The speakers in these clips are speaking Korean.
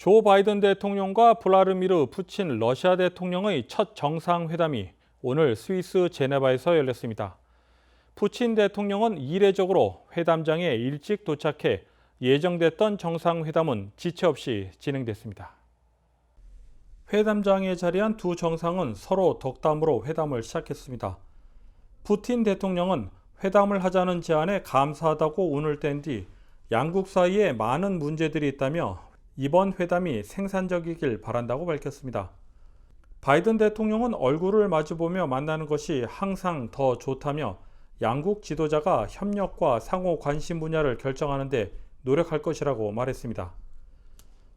조 바이든 대통령과 블라디미르 푸친 러시아 대통령의 첫 정상회담이 오늘 스위스 제네바에서 열렸습니다. 푸친 대통령은 이례적으로 회담장에 일찍 도착해 예정됐던 정상회담은 지체 없이 진행됐습니다. 회담장에 자리한 두 정상은 서로 덕담으로 회담을 시작했습니다. 푸틴 대통령은 회담을 하자는 제안에 감사하다고 운을 뗀 뒤 양국 사이에 많은 문제들이 있다며 이번 회담이 생산적이길 바란다고 밝혔습니다. 바이든 대통령은 얼굴을 마주보며 만나는 것이 항상 더 좋다며 양국 지도자가 협력과 상호 관심 분야를 결정하는 데 노력할 것이라고 말했습니다.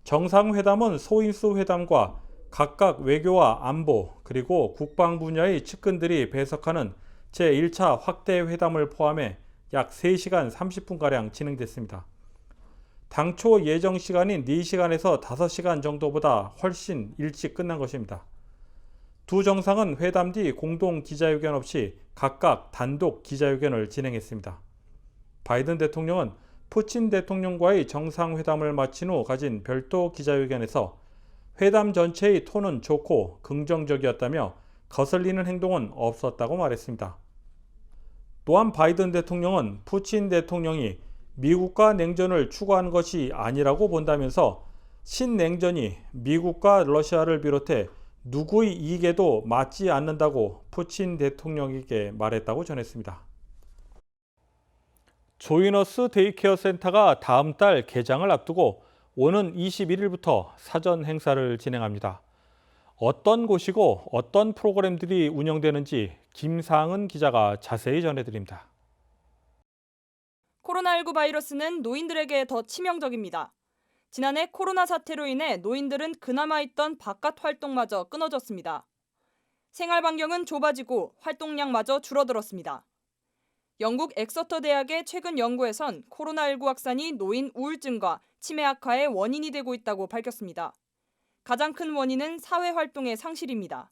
정상회담은 소인수 회담과 각각 외교와 안보 그리고 국방 분야의 측근들이 배석하는 제1차 확대 회담을 포함해 약 3시간 30분가량 진행됐습니다. 당초 예정 시간인 4시간에서 5시간 정도보다 훨씬 일찍 끝난 것입니다. 두 정상은 회담 뒤 공동 기자회견 없이 각각 단독 기자회견을 진행했습니다. 바이든 대통령은 푸친 대통령과의 정상회담을 마친 후 가진 별도 기자회견에서 회담 전체의 톤은 좋고 긍정적이었다며 거슬리는 행동은 없었다고 말했습니다. 또한 바이든 대통령은 푸친 대통령이 미국과 냉전을 추구하는 것이 아니라고 본다면서 신냉전이 미국과 러시아를 비롯해 누구의 이익에도 맞지 않는다고 푸친 대통령에게 말했다고 전했습니다. 조이너스 데이케어 센터가 다음 달 개장을 앞두고 오는 21일부터 사전 행사를 진행합니다. 어떤 곳이고 어떤 프로그램들이 운영되는지 김상은 기자가 자세히 전해드립니다. 코로나19 바이러스는 노인들에게 더 치명적입니다. 지난해 코로나 사태로 인해 노인들은 그나마 있던 바깥 활동마저 끊어졌습니다. 생활 반경은 좁아지고 활동량마저 줄어들었습니다. 영국 엑서터 대학의 최근 연구에선 코로나19 확산이 노인 우울증과 치매 악화의 원인이 되고 있다고 밝혔습니다. 가장 큰 원인은 사회 활동의 상실입니다.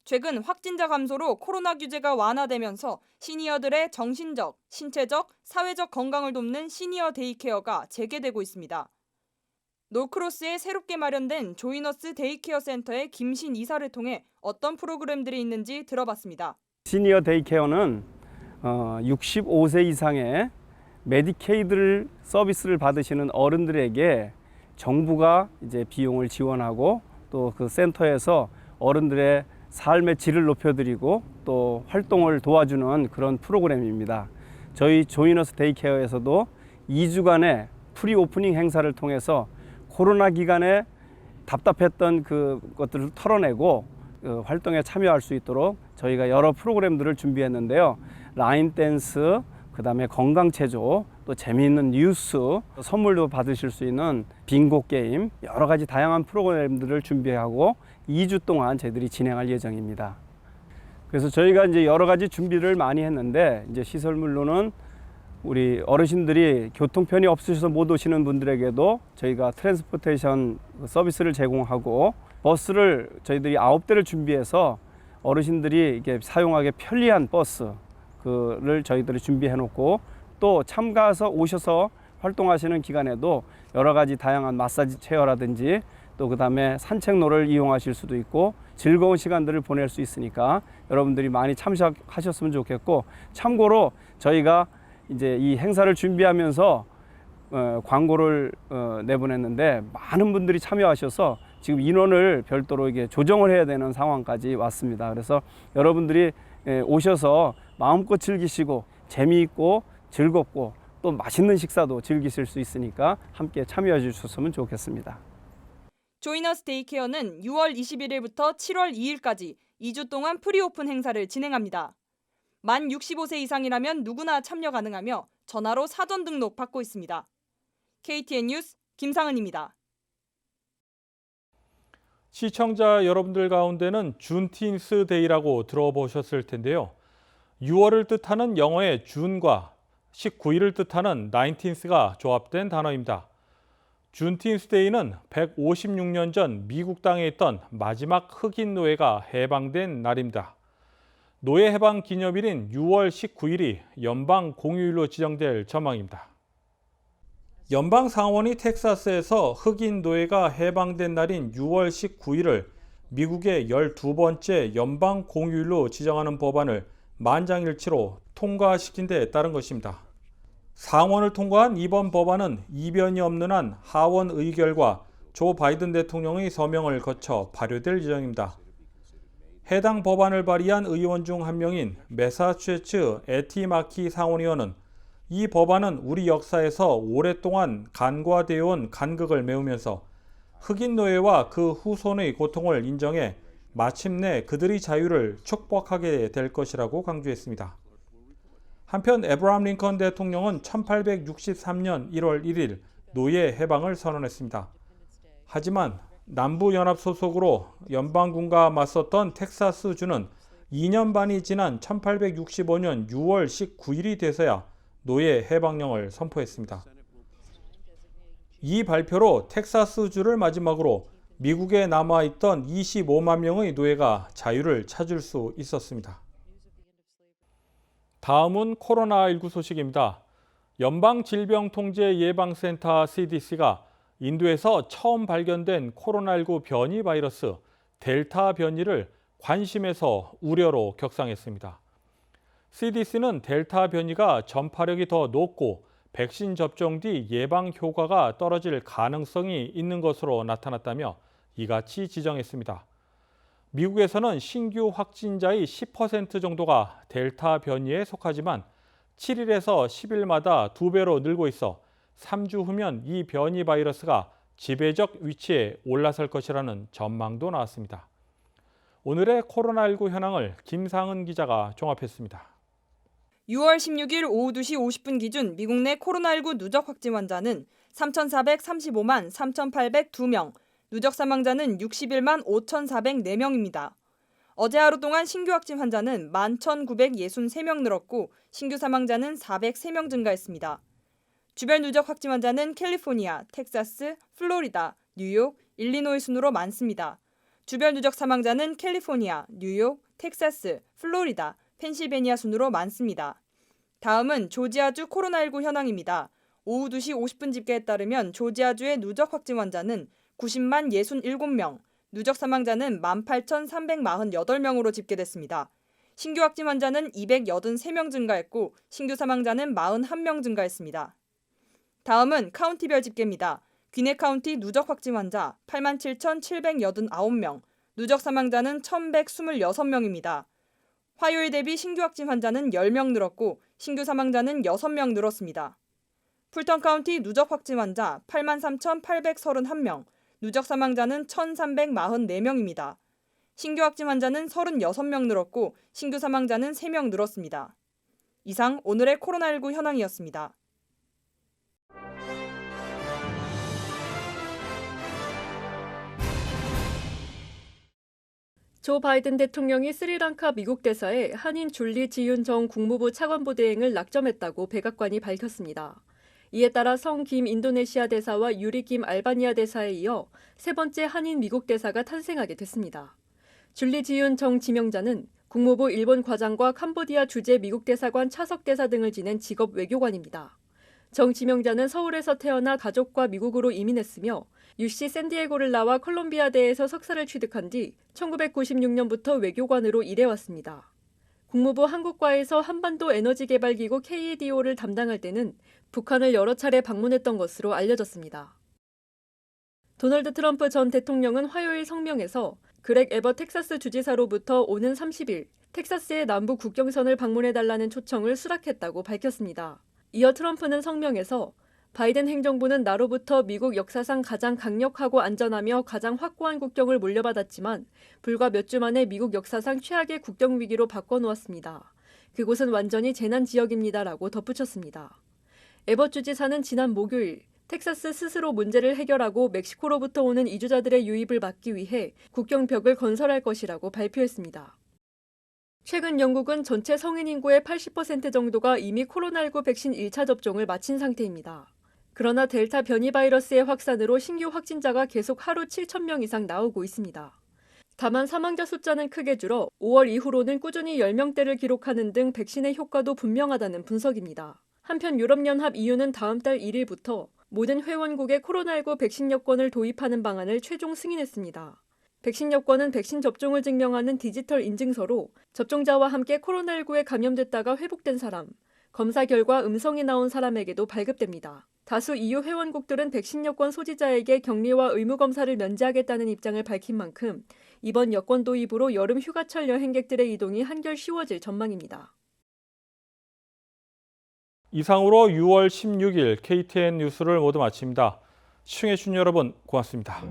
최근 확진자 감소로 코로나 규제가 완화되면서 시니어들의 정신적, 신체적, 사회적 건강을 돕는 시니어 데이케어가 재개되고 있습니다. 노크로스에 새롭게 마련된 조이너스 데이케어 센터의 김신 이사를 통해 어떤 프로그램들이 있는지 들어봤습니다. 시니어 데이케어는 65세 이상의 메디케이드 서비스를 받으시는 어른들에게 정부가 이제 비용을 지원하고 또 그 센터에서 어른들의 삶의 질을 높여드리고 또 활동을 도와주는 그런 프로그램입니다. 저희 조이너스 데이케어에서도 2주간의 프리 오프닝 행사를 통해서 코로나 기간에 답답했던 그것들을 털어내고 활동에 참여할 수 있도록 저희가 여러 프로그램들을 준비했는데요. 라인 댄스, 그다음에 건강 체조, 또 재미있는 뉴스, 선물도 받으실 수 있는 빙고 게임, 여러 가지 다양한 프로그램들을 준비하고 2주 동안 저희들이 진행할 예정입니다. 그래서 저희가 이제 여러 가지 준비를 많이 했는데 이제 시설물로는 우리 어르신들이 교통편이 없으셔서 못 오시는 분들에게도 저희가 트랜스포테이션 서비스를 제공하고 버스를 저희들이 9대를 준비해서 어르신들이 이렇게 사용하기 편리한 버스를 저희들이 준비해 놓고 또 참가해서 오셔서 활동하시는 기간에도 여러 가지 다양한 마사지 체어라든지 또 그다음에 산책로를 이용하실 수도 있고 즐거운 시간들을 보낼 수 있으니까 여러분들이 많이 참석하셨으면 좋겠고, 참고로 저희가 이제 이 행사를 준비하면서 광고를 내보냈는데 많은 분들이 참여하셔서 지금 인원을 별도로 이게 조정을 해야 되는 상황까지 왔습니다. 그래서 여러분들이 오셔서 마음껏 즐기시고 재미있고 즐겁고 또 맛있는 식사도 즐기실 수 있으니까 함께 참여해 주셨으면 좋겠습니다. 조이너스 데이케어는 6월 21일부터 7월 2일까지 2주 동안 프리오픈 행사를 진행합니다. 만 65세 이상이라면 누구나 참여 가능하며 전화로 사전 등록 받고 있습니다. KTN 뉴스 김상은입니다. 시청자 여러분들 가운데는 준틴스 데이라고 들어보셨을 텐데요. 6월을 뜻하는 영어의 준과 19일을 뜻하는 나인틴스가 조합된 단어입니다. 준틴스 데이는 156년 전 미국 땅에 있던 마지막 흑인 노예가 해방된 날입니다. 노예 해방 기념일인 6월 19일이 연방 공휴일로 지정될 전망입니다. 연방 상원이 텍사스에서 흑인 노예가 해방된 날인 6월 19일을 미국의 12번째 연방 공휴일로 지정하는 법안을 만장일치로 통과시킨 데 따른 것입니다. 상원을 통과한 이번 법안은 이변이 없는 한 하원 의결과 조 바이든 대통령의 서명을 거쳐 발효될 예정입니다. 해당 법안을 발의한 의원 중 한 명인 매사추세츠 에티 마키 상원의원은 이 법안은 우리 역사에서 오랫동안 간과되어 온 간극을 메우면서 흑인 노예와 그 후손의 고통을 인정해 마침내 그들의 자유를 축복하게 될 것이라고 강조했습니다. 한편 에브라함 링컨 대통령은 1863년 1월 1일 노예 해방을 선언했습니다. 하지만 남부연합 소속으로 연방군과 맞섰던 텍사스주는 2년 반이 지난 1865년 6월 19일이 돼서야 노예 해방령을 선포했습니다. 이 발표로 텍사스주를 마지막으로 미국에 남아있던 25만 명의 노예가 자유를 찾을 수 있었습니다. 다음은 코로나19 소식입니다. 연방질병통제예방센터 CDC가 인도에서 처음 발견된 코로나19 변이 바이러스 델타 변이를 관심에서 우려로 격상했습니다. CDC는 델타 변이가 전파력이 더 높고 백신 접종 뒤 예방 효과가 떨어질 가능성이 있는 것으로 나타났다며 이같이 지정했습니다. 미국에서는 신규 확진자의 10% 정도가 델타 변이에 속하지만 7일에서 10일마다 2배로 늘고 있어 3주 후면 이 변이 바이러스가 지배적 위치에 올라설 것이라는 전망도 나왔습니다. 오늘의 코로나19 현황을 김상은 기자가 종합했습니다. 6월 16일 오후 2시 50분 기준 미국 내 코로나19 누적 확진 환자는 3,435만 3,802명, 누적 사망자는 61만 5,404명입니다. 어제 하루 동안 신규 확진 환자는 11,963명 늘었고 신규 사망자는 403명 증가했습니다. 주별 누적 확진 환자는 캘리포니아, 텍사스, 플로리다, 뉴욕, 일리노이 순으로 많습니다. 주별 누적 사망자는 캘리포니아, 뉴욕, 텍사스, 플로리다, 펜실베니아 순으로 많습니다. 다음은 조지아주 코로나19 현황입니다. 오후 2시 50분 집계에 따르면 조지아주의 누적 확진 환자는 90만 67명, 누적 사망자는 18,348명으로 집계됐습니다. 신규 확진 환자는 283명 증가했고 신규 사망자는 41명 증가했습니다. 다음은 카운티별 집계입니다. 귀네 카운티 누적 확진 환자 87,789명, 누적 사망자는 1,126명입니다. 화요일 대비 신규 확진 환자는 10명 늘었고 신규 사망자는 6명 늘었습니다. 풀턴 카운티 누적 확진 환자 83,831명, 누적 사망자는 1,344명입니다. 신규 확진 환자는 36명 늘었고 신규 사망자는 3명 늘었습니다. 이상 오늘의 코로나19 현황이었습니다. 조 바이든 대통령이 스리랑카 미국 대사에 한인 줄리 지윤 정 국무부 차관보 대행을 낙점했다고 백악관이 밝혔습니다. 이에 따라 성 김 인도네시아 대사와 유리 김 알바니아 대사에 이어 세 번째 한인 미국 대사가 탄생하게 됐습니다. 줄리 지윤 정 지명자는 국무부 일본 과장과 캄보디아 주재 미국 대사관 차석 대사 등을 지낸 직업 외교관입니다. 정 지명자는 서울에서 태어나 가족과 미국으로 이민했으며 UC 샌디에고를 나와 콜롬비아대에서 석사를 취득한 뒤 1996년부터 외교관으로 일해왔습니다. 국무부 한국과에서 한반도 에너지개발기구 KEDO를 담당할 때는 북한을 여러 차례 방문했던 것으로 알려졌습니다. 도널드 트럼프 전 대통령은 화요일 성명에서 그렉 에버 텍사스 주지사로부터 오는 30일 텍사스의 남부 국경선을 방문해달라는 초청을 수락했다고 밝혔습니다. 이어 트럼프는 성명에서 바이든 행정부는 나로부터 미국 역사상 가장 강력하고 안전하며 가장 확고한 국경을 물려받았지만 불과 몇 주 만에 미국 역사상 최악의 국경 위기로 바꿔놓았습니다. 그곳은 완전히 재난 지역입니다라고 덧붙였습니다. 에버트 주지사는 지난 목요일 텍사스 스스로 문제를 해결하고 멕시코로부터 오는 이주자들의 유입을 막기 위해 국경벽을 건설할 것이라고 발표했습니다. 최근 영국은 전체 성인 인구의 80% 정도가 이미 코로나19 백신 1차 접종을 마친 상태입니다. 그러나 델타 변이 바이러스의 확산으로 신규 확진자가 계속 하루 7,000명 이상 나오고 있습니다. 다만 사망자 숫자는 크게 줄어 5월 이후로는 꾸준히 10명대를 기록하는 등 백신의 효과도 분명하다는 분석입니다. 한편 유럽연합 EU는 다음 달 1일부터 모든 회원국에 코로나19 백신 여권을 도입하는 방안을 최종 승인했습니다. 백신 여권은 백신 접종을 증명하는 디지털 인증서로 접종자와 함께 코로나19에 감염됐다가 회복된 사람, 검사 결과 음성이 나온 사람에게도 발급됩니다. 다수 EU 회원국들은 백신 여권 소지자에게 격리와 의무 검사를 면제하겠다는 입장을 밝힌 만큼 이번 여권 도입으로 여름 휴가철 여행객들의 이동이 한결 쉬워질 전망입니다. 이상으로 6월 16일 KTN 뉴스를 모두 마칩니다. 시청해주신 여러분 고맙습니다.